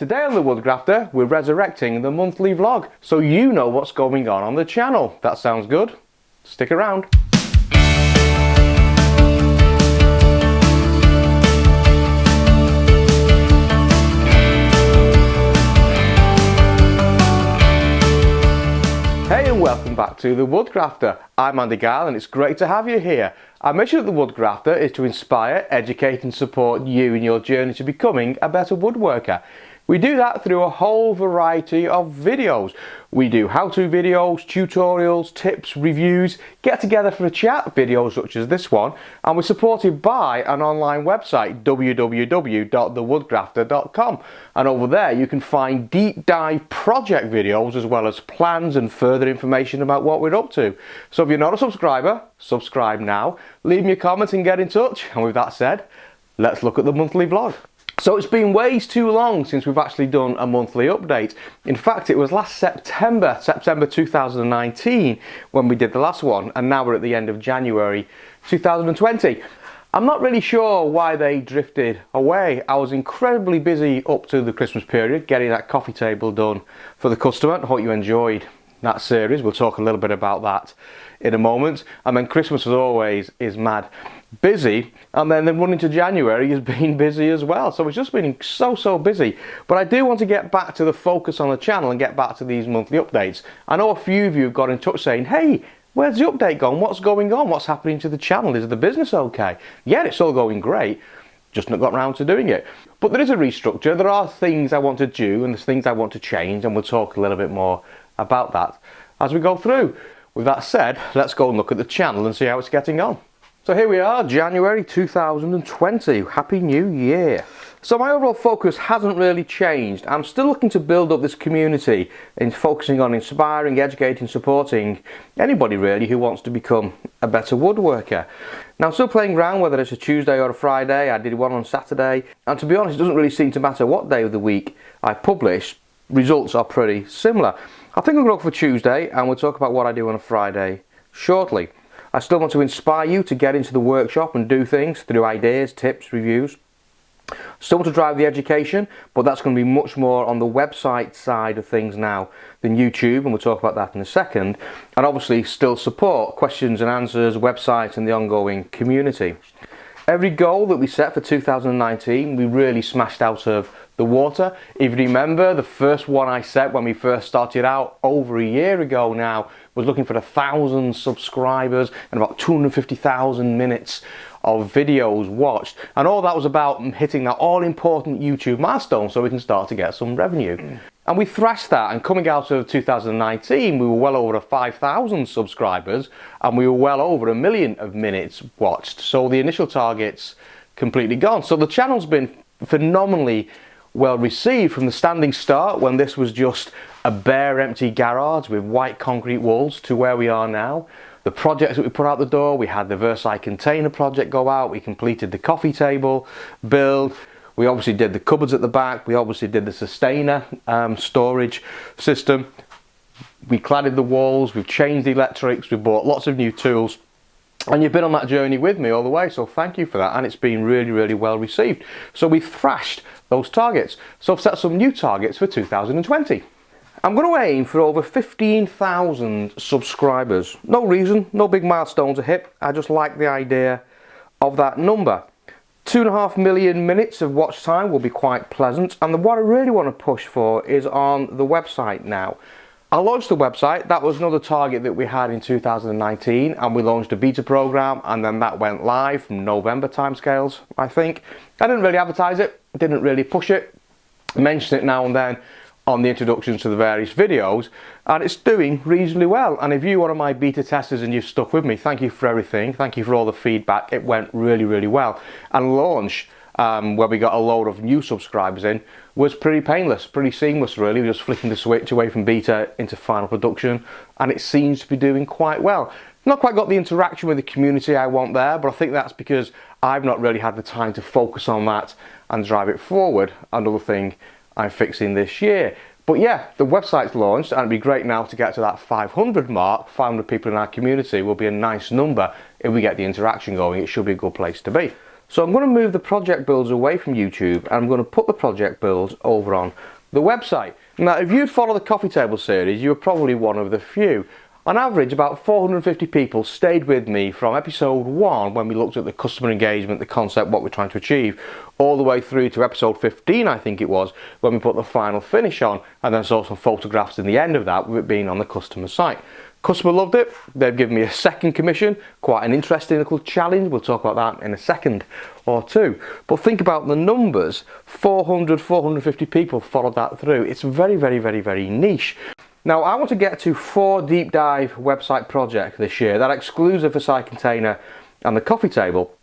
Today on The Woodgrafter, we're resurrecting the monthly vlog, so you know what's going on the channel. That sounds good? Stick around. Hey and welcome back to The Woodgrafter. I'm Andy Gile and it's great to have you here. Our mission at The Woodgrafter is to inspire, educate and support you in your journey to becoming a better woodworker. We do that through a whole variety of videos. We do how-to videos, tutorials, tips, reviews, get together for a chat videos such as this one, and we're supported by an online website, www.thewoodgrafter.com, and over there you can find deep dive project videos as well as plans and further information about what we're up to. So if you're not a subscriber, subscribe now, leave me a comment and get in touch, and with that said, let's look at the monthly vlog. So it's been way too long since we've actually done a monthly update. In fact, it was last September 2019 when we did the last one, and now we're at the end of January 2020. I'm not really sure why they drifted away. I was incredibly busy up to the Christmas period getting that coffee table done for the customer. I hope you enjoyed that series. We'll talk a little bit about that in a moment. And then Christmas as always is mad busy, and then the run into January has been busy as well, so it's just been so busy. But I do want to get back to the focus on the channel and get back to these monthly updates. I know a few of you have got in touch saying, hey, where's the update gone? What's going on? What's happening to the channel? Is the business okay? Yeah, it's all going great, just not got round to doing it. But there is a restructure. There are things I want to do and there's things I want to change, and we'll talk a little bit more about that as we go through. With that said, let's go and look at the channel and see how it's getting on. So here we are, January 2020. Happy New Year. So my overall focus hasn't really changed. I'm still looking to build up this community and focusing on inspiring, educating, supporting anybody really who wants to become a better woodworker. Now I'm still playing around whether it's a Tuesday or a Friday. I did one on Saturday, and to be honest, it doesn't really seem to matter what day of the week I publish. Results are pretty similar. I think I'm going to go for Tuesday, and we'll talk about what I do on a Friday shortly. I still want to inspire you to get into the workshop and do things through ideas, tips, reviews. Still want to drive the education, but that's going to be much more on the website side of things now than YouTube, and we'll talk about that in a second. And obviously still support questions and answers, website and the ongoing community. Every goal that we set for 2019, we really smashed out of the water. If you remember, the first one I set when we first started out over a year ago now was looking for 1,000 subscribers and about 250,000 minutes of videos watched, and all that was about hitting that all-important YouTube milestone so we can start to get some revenue. And we thrashed that, and coming out of 2019 we were well over 5,000 subscribers and we were well over 1 million of minutes watched, so the initial target's completely gone. So the channel's been phenomenally well received from the standing start when this was just a bare empty garage with white concrete walls to where we are now. The projects that we put out the door, we had the Versailles container project go out, we completed the coffee table build, we obviously did the cupboards at the back, we obviously did the Sustainer storage system, we cladded the walls, we've changed the electrics, we bought lots of new tools, and you've been on that journey with me all the way, so thank you for that, and it's been really well received. So we thrashed those targets. So I've set some new targets for 2020. I'm going to aim for over 15,000 subscribers. No reason, no big milestone to hit, I just like the idea of that number. 2.5 million minutes of watch time will be quite pleasant, and what I really want to push for is on the website now. I launched the website. That was another target that we had in 2019, and we launched a beta program, and then that went live from November timescales, I think. I didn't really advertise it, didn't really push it, mention it now and then on the introductions to the various videos, and it's doing reasonably well. And if you're one of my beta testers and you've stuck with me, thank you for everything, thank you for all the feedback. It went really well, and launch where we got a load of new subscribers in was pretty painless, pretty seamless really. We're just flicking the switch away from beta into final production, and it seems to be doing quite well. Not quite got the interaction with the community I want there, but I think that's because I've not really had the time to focus on that and drive it forward. Another thing I'm fixing this year. But yeah, the website's launched, and it'd be great now to get to that 500 mark. 500 people in our community will be a nice number if we get the interaction going. It should be a good place to be. So I'm going to move the project builds away from YouTube and I'm going to put the project builds over on the website. Now, if you'd follow the coffee table series, you were probably one of the few. On average, about 450 people stayed with me from episode 1 when we looked at the customer engagement, the concept, what we're trying to achieve, all the way through to episode 15, I think it was, when we put the final finish on, and then saw some photographs in the end of that with it being on the customer site. Customer loved it. They've given me a second commission, quite an interesting little challenge. We'll talk about that in a second or two. But think about the numbers. 400, 450 people followed that through. It's very, very, very, very niche. Now, I want to get to 4 deep dive website projects this year. That exclusive for SiteContainer and the coffee table.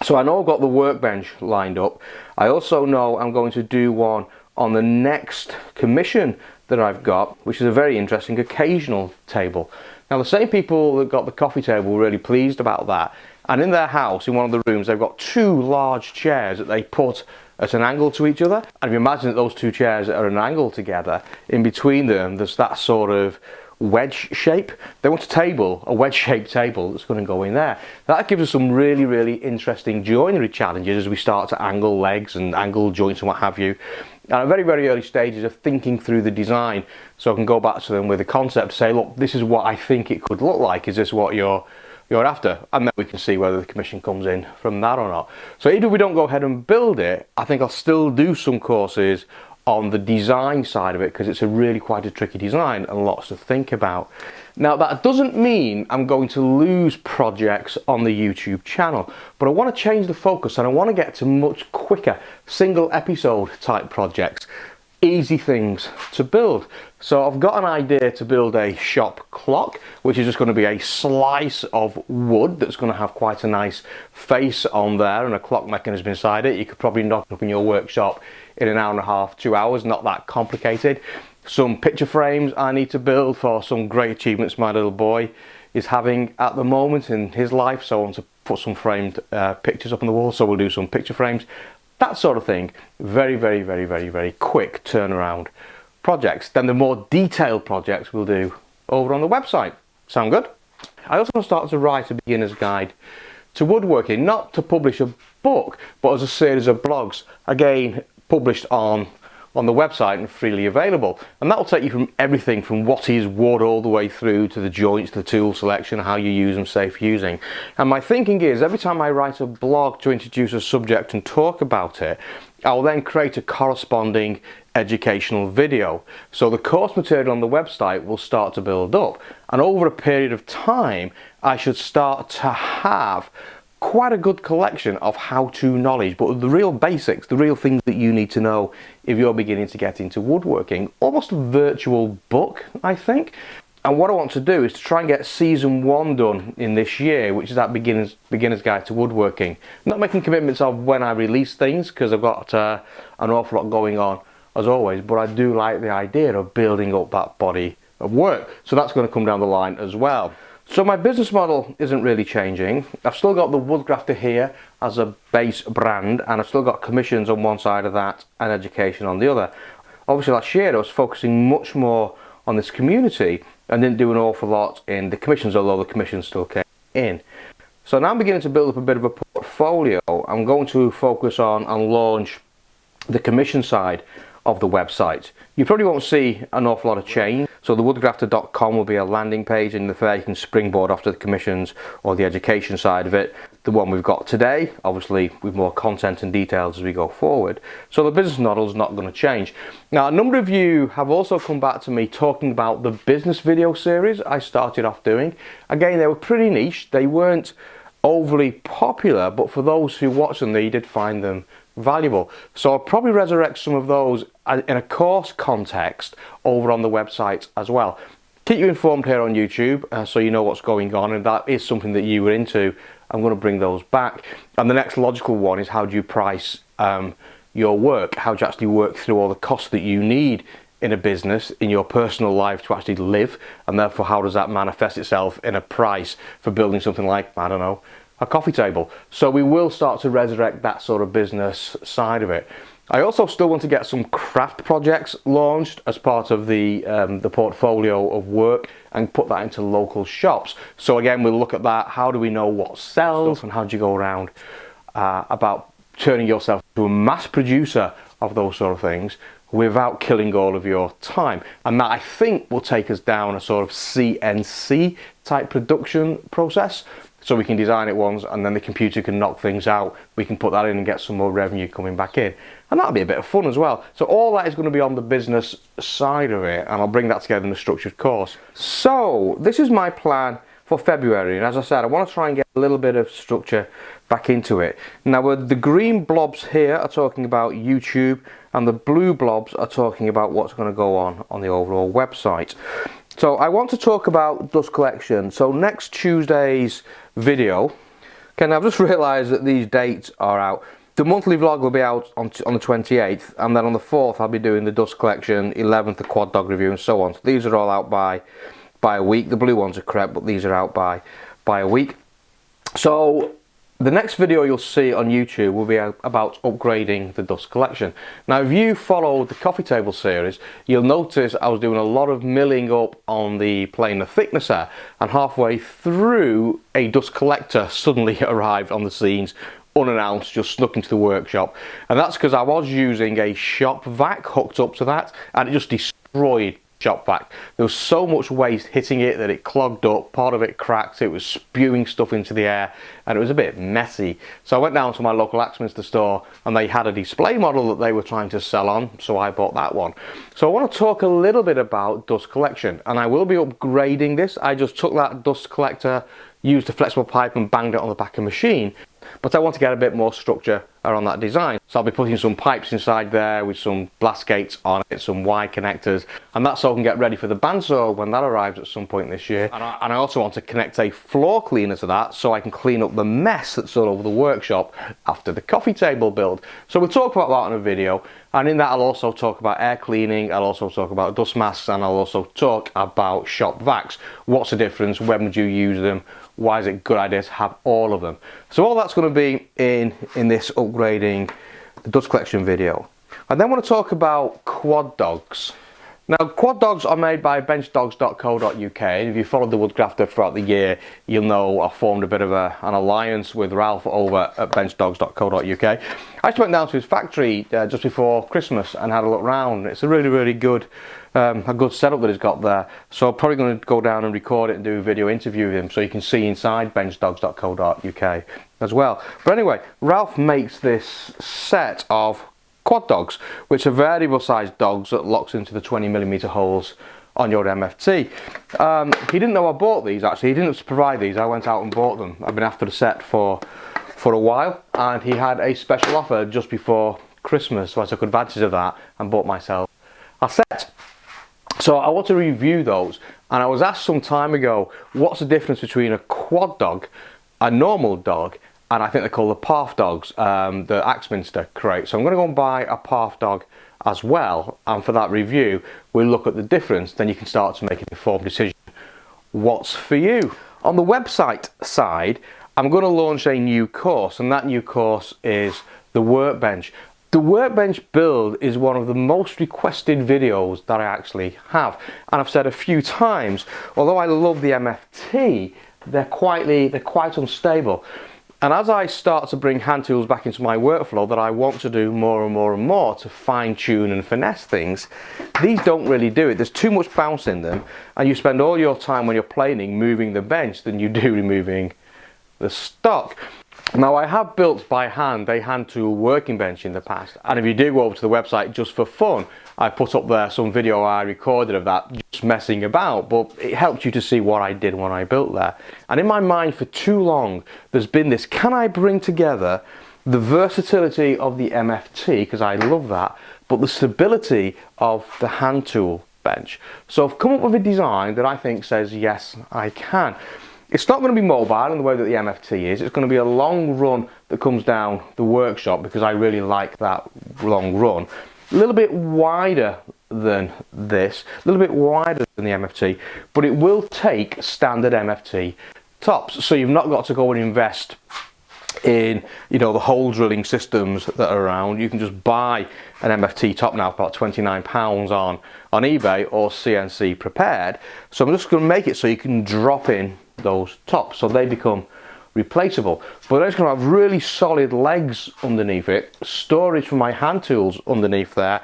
So I know I've got the workbench lined up. I also know I'm going to do one on the next commission that I've got, which is a very interesting occasional table. Now, the same people that got the coffee table were really pleased about that. And in their house, in one of the rooms, they've got 2 large chairs that they put at an angle to each other. And if you imagine that those 2 chairs are at an angle together, in between them, there's that sort of wedge shape. They want a wedge-shaped table that's going to go in there. That gives us some really, really interesting joinery challenges as we start to angle legs and angle joints and what have you. And at very, very early stages of thinking through the design, so I can go back to them with a concept, say, look, this is what I think it could look like. Is this what you're after? And then we can see whether the commission comes in from that or not. So even if we don't go ahead and build it, I think I'll still do some courses on the design side of it, because it's a really quite a tricky design and lots to think about. Now, that doesn't mean I'm going to lose projects on the YouTube channel, but I want to change the focus and I want to get to much quicker single episode type projects, easy things to build. So I've got an idea to build a shop clock, which is just going to be a slice of wood that's going to have quite a nice face on there and a clock mechanism inside it. You could probably knock it up in your workshop in an hour and a half, 2 hours, not that complicated. Some picture frames I need to build for some great achievements my little boy is having at the moment in his life, so I want to put some framed pictures up on the wall, so we'll do some picture frames, that sort of thing. Very, very, very, very, very quick turnaround projects. Then the more detailed projects we'll do over on the website. Sound good? I also want to start to write a beginner's guide to woodworking, not to publish a book, but as a series of blogs, again published on the website and freely available. And that will take you from everything from what is wood all the way through to the joints, the tool selection, how you use them, safe using. And my thinking is every time I write a blog to introduce a subject and talk about it, I will then create a corresponding educational video. So the course material on the website will start to build up. And over a period of time, I should start to have quite a good collection of how-to knowledge, but the real basics, the real things that you need to know if you're beginning to get into woodworking. Almost a virtual book, I think. And what I want to do is to try and get season 1 done in this year, which is that beginner's guide to woodworking. Not making commitments of when I release things, because I've got an awful lot going on as always, but I do like the idea of building up that body of work. So that's going to come down the line as well. So my business model isn't really changing. I've still got the Woodgrafter here as a base brand, and I've still got commissions on one side of that and education on the other. Obviously last year I was focusing much more on this community and didn't do an awful lot in the commissions, although the commissions still came in. So now I'm beginning to build up a bit of a portfolio. I'm going to focus on and launch the commission side of the website. You probably won't see an awful lot of change. So the woodgrafter.com will be a landing page, and there you can springboard off to the commissions or the education side of it. The one we've got today, obviously with more content and details as we go forward. So the business model is not going to change. Now, a number of you have also come back to me talking about the business video series I started off doing. Again, they were pretty niche. They weren't overly popular, but for those who watched them, they did find them valuable. So I'll probably resurrect some of those in a course context over on the website as well. Keep you informed here on YouTube so you know what's going on, and that is something that you were into. I'm going to bring those back. And the next logical one is, how do you price your work? How do you actually work through all the costs that you need in a business, in your personal life to actually live, and therefore how does that manifest itself in a price for building something like, I don't know, a coffee table. So we will start to resurrect that sort of business side of it. I also still want to get some craft projects launched as part of the portfolio of work and put that into local shops. So again, we'll look at that. How do we know what sells and how do you go around about turning yourself into a mass producer of those sort of things without killing all of your time. And that, I think, will take us down a sort of CNC type production process. So we can design it once and then the computer can knock things out. We can put that in and get some more revenue coming back in. And that'll be a bit of fun as well. So all that is going to be on the business side of it, and I'll bring that together in a structured course. So this is my plan for February, and as I said, I want to try and get a little bit of structure back into it. Now the green blobs here are talking about YouTube, and the blue blobs are talking about what's going to go on the overall website. So I want to talk about dust collection. So next Tuesday's video, okay, now I've just realised that these dates are out. The monthly vlog will be out on the 28th, and then on the 4th I'll be doing the dust collection, 11th the quad dog review, and so on. So these are all out by a week. The blue ones are correct, but these are out by a week. So the next video you'll see on YouTube will be about upgrading the dust collection. Now if you followed the coffee table series, you'll notice I was doing a lot of milling up on the planer thicknesser, and halfway through a dust collector suddenly arrived on the scenes unannounced, just snuck into the workshop. And that's because I was using a shop vac hooked up to that, and it just destroyed shop vac. There was so much waste hitting it that it clogged up, part of it cracked, it was spewing stuff into the air, and it was a bit messy. So I went down to my local Axminster store and they had a display model that they were trying to sell on, so I bought that one. So I want to talk a little bit about dust collection, and I will be upgrading this. I just took that dust collector, used a flexible pipe and banged it on the back of the machine, but I want to get a bit more structure around that design. So I'll be putting some pipes inside there with some blast gates on it, some Y connectors, and that's so I can get ready for the bandsaw when that arrives at some point this year. And I also want to connect a floor cleaner to that so I can clean up the mess that's all over the workshop after the coffee table build. So we'll talk about that in a video, and in that I'll also talk about air cleaning, I'll also talk about dust masks, and I'll also talk about shop vacs. What's the difference, when would you use them, why is it a good idea to have all of them? So all that's going to be in this upgrading the dust collection video. I then want to talk about quad dogs. Now quad dogs are made by benchdogs.co.uk, and if you followed the Woodcrafter throughout the year, you'll know I formed a bit of an alliance with Ralph over at benchdogs.co.uk. I just went down to his factory just before Christmas and had a look around. It's a really good a good setup that he's got there, so I'm probably going to go down and record it and do a video interview with him so you can see inside benchdogs.co.uk as well. But anyway, Ralph makes this set of quad dogs, which are variable sized dogs that locks into the 20mm holes on your MFT. He didn't know I bought these actually, he didn't provide these, I went out and bought them. I've been after the set for a while, and he had a special offer just before Christmas, so I took advantage of that and bought myself a set. So I want to review those, and I was asked some time ago what's the difference between a quad dog, a normal dog, and I think they're called the Parf dogs, the Axminster crate. So I'm going to go and buy a Parf dog as well, and for that review we'll look at the difference, then you can start to make an informed decision what's for you. On the website side, I'm going to launch a new course, and that new course is the Workbench. The Workbench build is one of the most requested videos that I actually have, and I've said a few times, although I love the MFT, they're quite unstable. And as I start to bring hand tools back into my workflow that I want to do more and more to fine tune and finesse things, these don't really do it. There's too much bounce in them, and you spend all your time when you're planing moving the bench than you do removing the stock. Now I have built by hand a hand tool working bench in the past, and if you do go over to the website just for fun, I put up there some video I recorded of that just messing about, but it helped you to see what I did when I built there. And in my mind for too long there's been this, can I bring together the versatility of the MFT, because I love that, but the stability of the hand tool bench. So I've come up with a design that I think says yes I can. It's not going to be mobile in the way that the MFT is. It's going to be a long run that comes down the workshop, because I really like that long run. A little bit wider than this, a little bit wider than the MFT, but it will take standard MFT tops. So you've not got to go and invest in, you know, the hole drilling systems that are around. You can just buy an MFT top now for about £29 on eBay, or CNC prepared. So I'm just going to make it so you can drop in those tops, so they become replaceable. But it's going to have really solid legs underneath it, storage for my hand tools underneath there,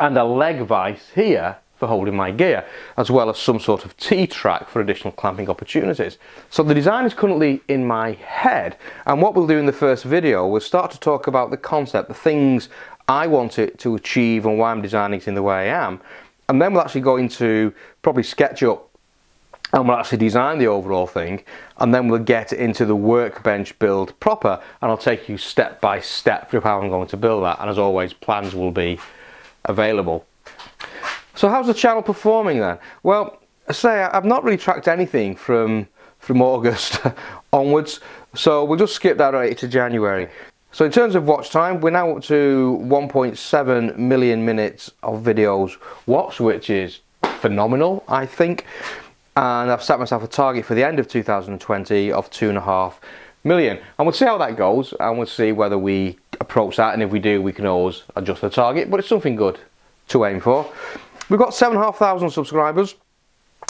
and a leg vise here for holding my gear, as well as some sort of T-track for additional clamping opportunities. So the design is currently in my head, and what we'll do in the first video, we'll start to talk about the concept, the things I want it to achieve and why I'm designing it in the way I am, and then we'll actually go into probably SketchUp and we'll actually design the overall thing, and then we'll get into the workbench build proper, and I'll take you step by step through how I'm going to build that, and as always, plans will be available. So how's the channel performing then? Well, I say I've not really tracked anything from August onwards, so we'll just skip that right to January. So in terms of watch time, we're now up to 1.7 million minutes of videos watched, which is phenomenal, I think. And I've set myself a target for the end of 2020 of 2.5 million. And we'll see how that goes, and we'll see whether we approach that, and if we do, we can always adjust the target, but it's something good to aim for. We've got 7,500 subscribers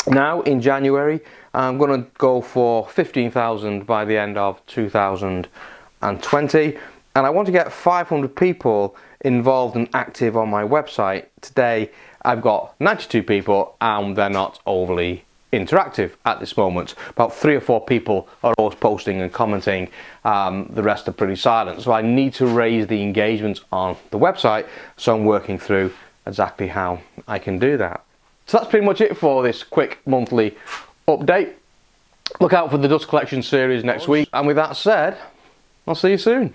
now in January. I'm going to go for 15,000 by the end of 2020, and I want to get 500 people involved and active on my website. Today I've got 92 people, and they're not overly interactive at this moment. About 3 or 4 people are always posting and commenting, the rest are pretty silent. So I need to raise the engagement on the website, so I'm working through exactly how I can do that. So that's pretty much it for this quick monthly update. Look out for the Dust Collection series next week, and with that said, I'll see you soon.